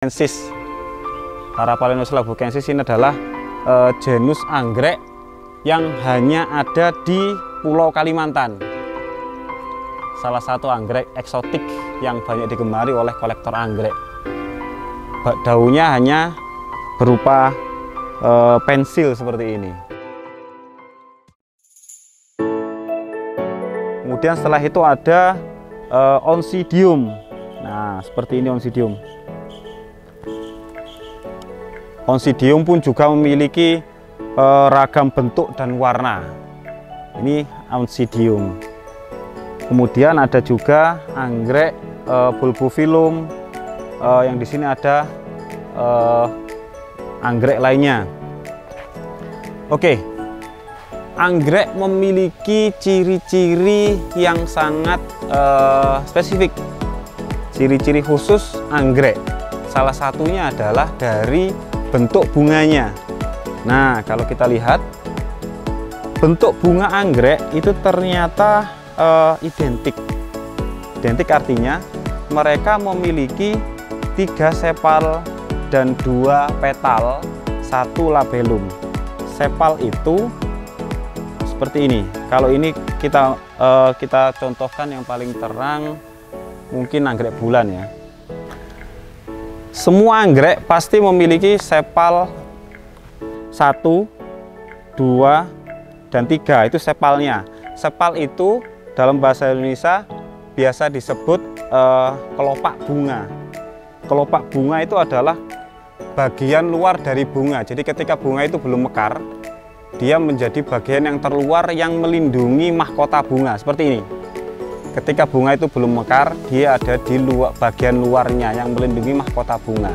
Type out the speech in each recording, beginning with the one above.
labukensis. Parapalenus labukensis ini adalah genus anggrek yang hanya ada di Pulau Kalimantan. Salah satu anggrek eksotik yang banyak digemari oleh kolektor anggrek. Daunnya hanya berupa pensil seperti ini. Kemudian setelah itu ada Oncidium. Nah, seperti ini Oncidium. Oncidium pun juga memiliki ragam bentuk dan warna. Ini Oncidium. Kemudian ada juga anggrek Bulbophyllum. Yang di sini ada anggrek lainnya. Oke, anggrek memiliki ciri-ciri yang sangat spesifik. Ciri-ciri khusus anggrek. Salah satunya adalah dari bentuk bunganya. Nah, kalau kita lihat bentuk bunga anggrek itu ternyata identik. Identik artinya mereka memiliki 3 sepal dan 2 petal, 1 labellum. Sepal itu seperti ini. Kalau ini kita contohkan yang paling terang, mungkin anggrek bulan ya. Semua anggrek pasti memiliki sepal 1, 2, dan 3. Itu sepalnya. Sepal itu dalam bahasa Indonesia biasa disebut kelopak bunga. Kelopak bunga itu adalah bagian luar dari bunga. Jadi ketika bunga itu belum mekar, dia menjadi bagian yang terluar yang melindungi mahkota bunga. Seperti ini. Ketika bunga itu belum mekar, dia ada di bagian luarnya yang melindungi mahkota bunga.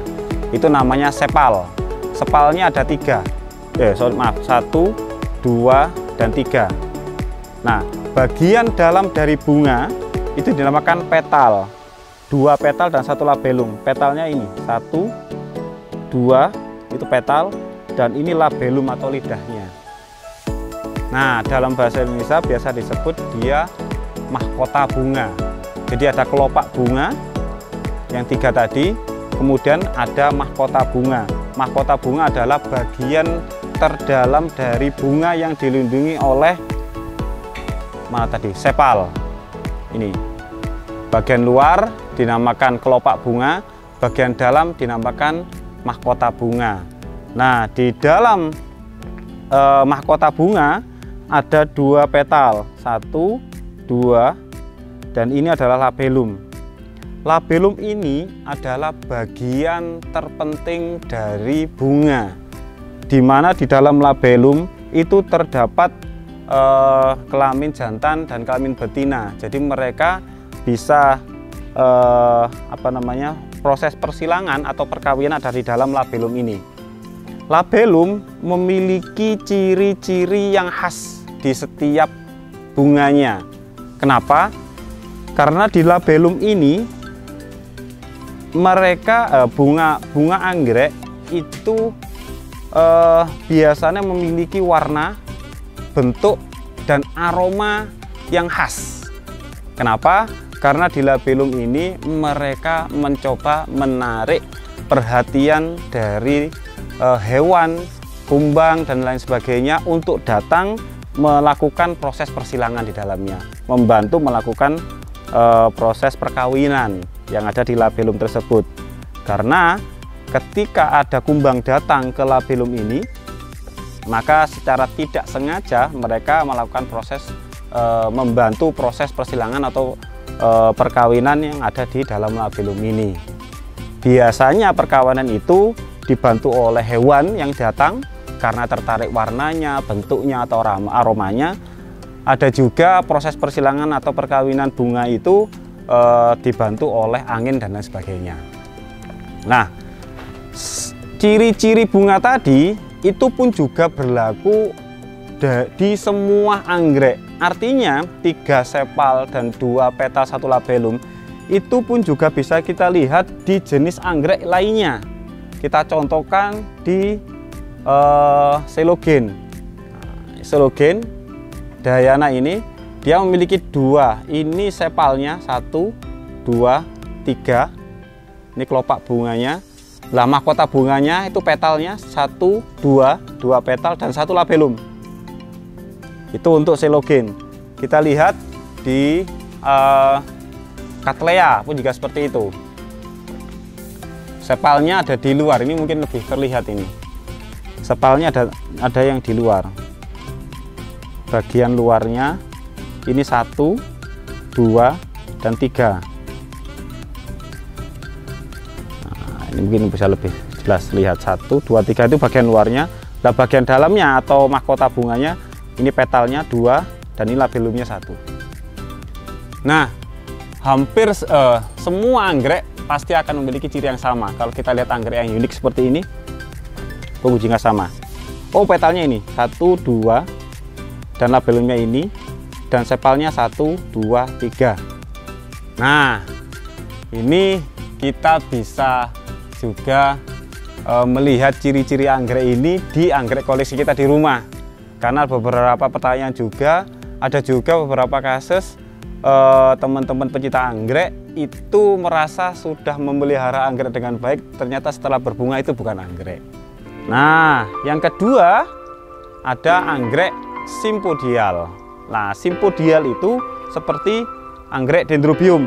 Itu namanya sepal. Sepalnya ada 3. 1, 2, dan 3. Nah, bagian dalam dari bunga itu dinamakan petal. 2 petal dan 1 labellum. Petalnya ini 1, 2 itu petal, dan ini labellum atau lidahnya. Nah, dalam bahasa Indonesia biasa disebut dia mahkota bunga. Jadi ada kelopak bunga yang 3 tadi, kemudian ada mahkota bunga. Mahkota bunga adalah bagian terdalam dari bunga yang dilindungi oleh mana tadi? Sepal. Ini. Bagian luar dinamakan kelopak bunga, bagian dalam dinamakan mahkota bunga. Nah, di dalam mahkota bunga ada 2 petal, 1, 2, dan ini adalah labellum. Labellum ini adalah bagian terpenting dari bunga, di mana di dalam labellum itu terdapat kelamin jantan dan kelamin betina. Jadi mereka bisa proses persilangan atau perkawinan ada di dalam labellum ini. Labellum memiliki ciri-ciri yang khas di setiap bunganya. Kenapa? Karena di labellum ini mereka bunga anggrek itu biasanya memiliki warna, bentuk, dan aroma yang khas. Kenapa? Karena di labellum ini mereka mencoba menarik perhatian dari hewan, kumbang, dan lain sebagainya untuk datang melakukan proses persilangan di dalamnya, membantu melakukan proses perkawinan yang ada di labellum tersebut. Karena ketika ada kumbang datang ke labellum ini, maka secara tidak sengaja mereka melakukan proses membantu proses persilangan atau perkawinan yang ada di dalam labellum ini. Biasanya perkawinan itu dibantu oleh hewan yang datang karena tertarik warnanya, bentuknya, atau aromanya. Ada juga proses persilangan atau perkawinan bunga itu dibantu oleh angin dan lain sebagainya. Nah, ciri-ciri bunga tadi itu pun juga berlaku di semua anggrek. Artinya 3 sepal dan 2 petal 1 labellum itu pun juga bisa kita lihat di jenis anggrek lainnya. Kita contohkan di Celogen. Celogen Dayana ini dia memiliki 2. Ini sepalnya 1, 2, 3. Ini kelopak bunganya. Lah mahkota bunganya itu petalnya 1, 2 petal dan 1 labellum. Itu untuk Celogen. Kita lihat di Cattleya pun juga seperti itu. Sepalnya ada di luar, ini mungkin lebih terlihat ini. Sepalnya ada yang di luar. Bagian luarnya ini 1, 2 dan 3. Ini mungkin bisa lebih jelas lihat 1, 2, 3 itu bagian luarnya. Nah, bagian dalamnya atau mahkota bunganya ini petalnya 2 dan ini labellumnya 1. Nah, hampir semua anggrek pasti akan memiliki ciri yang sama. Kalau kita lihat anggrek yang unik seperti ini, pengujinya sama. Oh, petalnya ini 1, 2 dan labellumnya ini dan sepalnya 1, 2, 3. Nah, ini kita bisa juga melihat ciri-ciri anggrek ini di anggrek koleksi kita di rumah. Karena beberapa pertanyaan juga, ada juga beberapa kasus teman-teman pencinta anggrek itu merasa sudah memelihara anggrek dengan baik, ternyata setelah berbunga itu bukan anggrek. Nah, yang kedua ada anggrek simpodial. Nah, simpodial itu seperti anggrek Dendrobium.